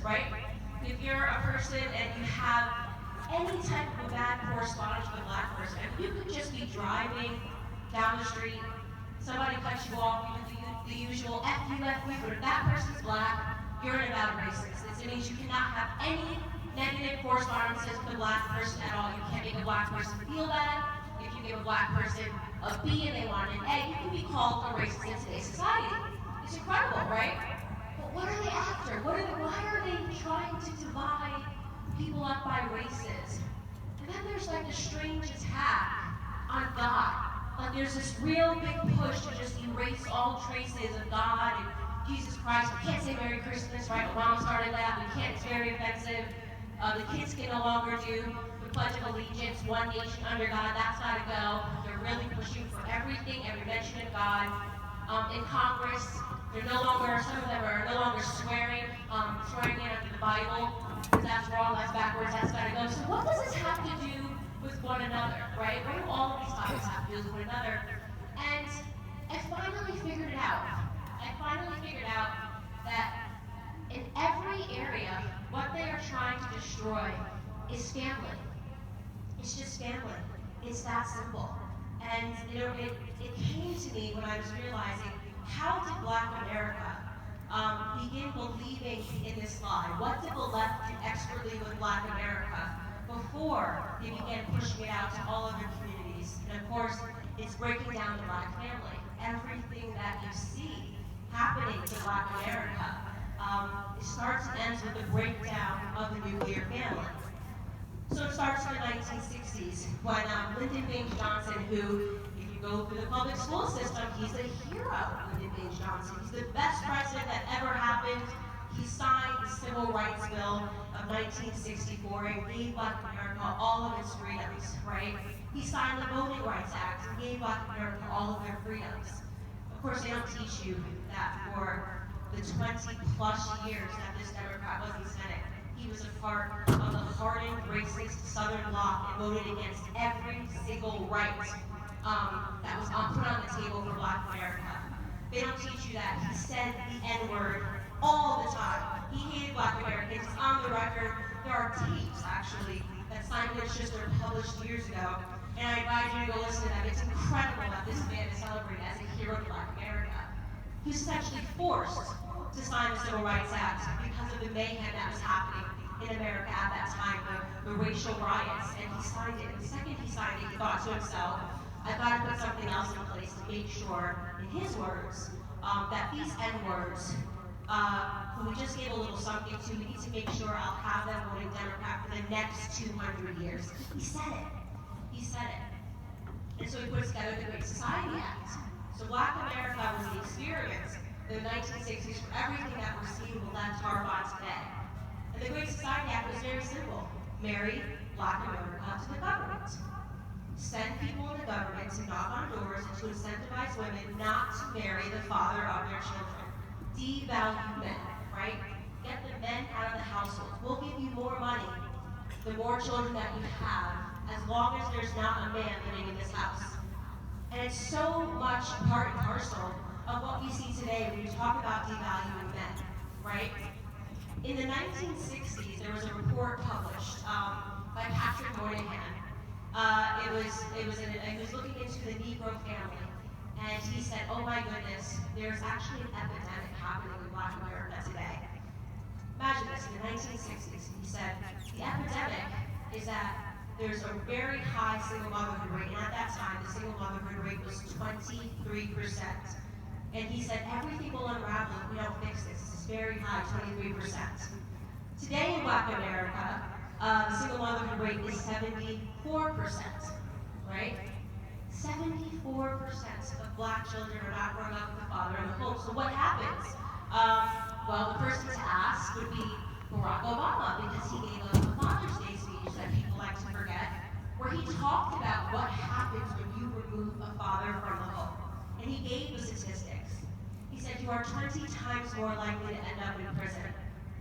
right? If you're a person and you have any type of bad correspondence with a black person, and you could just be driving down the street, somebody cuts you off, you do the usual F you, but if that person's black, you're an avowed racist. It means you cannot have any negative correspondences with a black person at all. You can't make a black person feel bad. If you give a black person a B and they want an A, you can be called a racist in today's society. It's incredible, right? But what are they after? Why are they trying to divide people up by races? And then there's like this strange attack on God. Like there's this real big push to just erase all traces of God and Jesus Christ. We can't say Merry Christmas, right? Obama started that. We can't, it's very offensive. The kids can no longer do the Pledge of Allegiance, one nation under God. That's got to go. They're really pushing for everything, every mention of God. In Congress, they're no longer, some of them are no longer swearing in under the Bible, because that's wrong, that's backwards, that's got to go. So what does this have to do with one another, right? What do all of these topics have to do with one another? And I finally figured it out. That in every area, what they are trying to destroy is family. It's just family. It's that simple. And it came to me when I was realizing, how did Black America begin believing in this lie? What did the left do expertly with Black America before they began pushing it out to all other communities? And of course, it's breaking down the Black family. Everything that you see happening to Black America, it starts and ends with the breakdown of the nuclear family. So it starts in the 1960s when Lyndon Baines Johnson, who, if you go through the public school system, he's a hero, Lyndon Baines Johnson. He's the best president that ever happened. He signed the Civil Rights Bill of 1964 and gave Black America all of its freedoms, right? He signed the Voting Rights Act and gave Black America all of their freedoms. Of course, they don't teach you that for the 20 plus years that this Democrat was in Senate, he was a part of the hardened, racist Southern bloc and voted against every single right that was put on the table for Black America. They don't teach you that he said the N-word all the time. He hated Black Americans. It's on the record. There are tapes, actually, that Simon & Schuster published years ago, and I advise you to go listen to them. It's incredible that this man is celebrated as a hero to Black America. He was essentially forced to sign the Civil Rights Act because of the mayhem that was happening in America at that time, the racial riots, and he signed it. And the second he signed it, he thought to himself, I've got to put something else in place to make sure, in his words, that these N-words, who we just gave a little something to, we need to make sure I'll have them voting Democrat for the next 200 years. He said it. And so he put together the Great Society Act. So Black America was the experience in the 1960s for everything that we're seeing the left harp on today. And the Great Society Act was very simple. Marry Black America to the government. Send people in the government to knock on doors and to incentivize women not to marry the father of their children. Devalue men, right? Get the men out of the household. We'll give you more money the more children that you have, as long as there's not a man living in this house. And it's so much part and parcel of what we see today when we talk about devaluing men, right? In the 1960s, there was a report published by Patrick Moynihan. It was looking into the Negro family, and he said, oh my goodness, there's actually an epidemic happening in Black America today. Imagine this, in the 1960s, he said, the epidemic is that there's a very high single motherhood rate, and at that time, the single motherhood rate was 23%. And he said, everything will unravel if we don't fix this. This is very high, 23%. Today in Black America, the single motherhood rate is 74%, right? 74% of Black children are not growing up with a father in the home. So what happens? Well, the person to ask would be Barack Obama, because he gave a Father's Day speech that people like to forget, where he talked about what happens when you remove a father from the home. And he gave the statistics. He said you are 20 times more likely to end up in prison.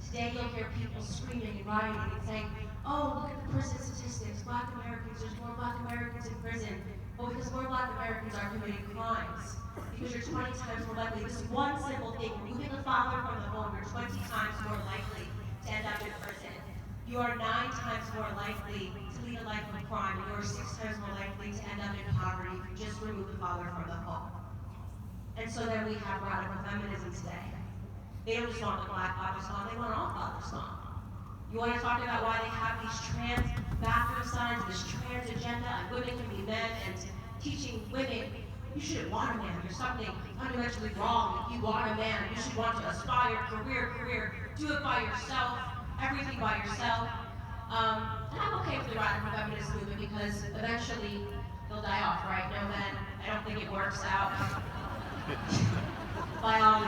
Today you'll hear people screaming and rioting and saying, oh, look at the prison statistics. Black Americans, there's more Black Americans in prison. Well, because more Black Americans are committing crimes. Because you're 20 times more likely. This one simple thing, removing a father from the home, you're 20 times more likely to end up in prison. You are 9 times more likely to lead a life of crime, and you are 6 times more likely to end up in poverty if you just remove the father from the home. And so then we have radical feminism today. They don't just want the black fathers gone, they want all fathers gone. You want to talk about why they have these trans bathroom signs, this trans agenda, and women can be men, and teaching women, you shouldn't want a man, there's something fundamentally wrong if you want a man, you should want to aspire, career, do it by yourself, everything by yourself. And I'm okay with the radical feminist movement because eventually they'll die off, right? No men, I don't think it works out. Biology.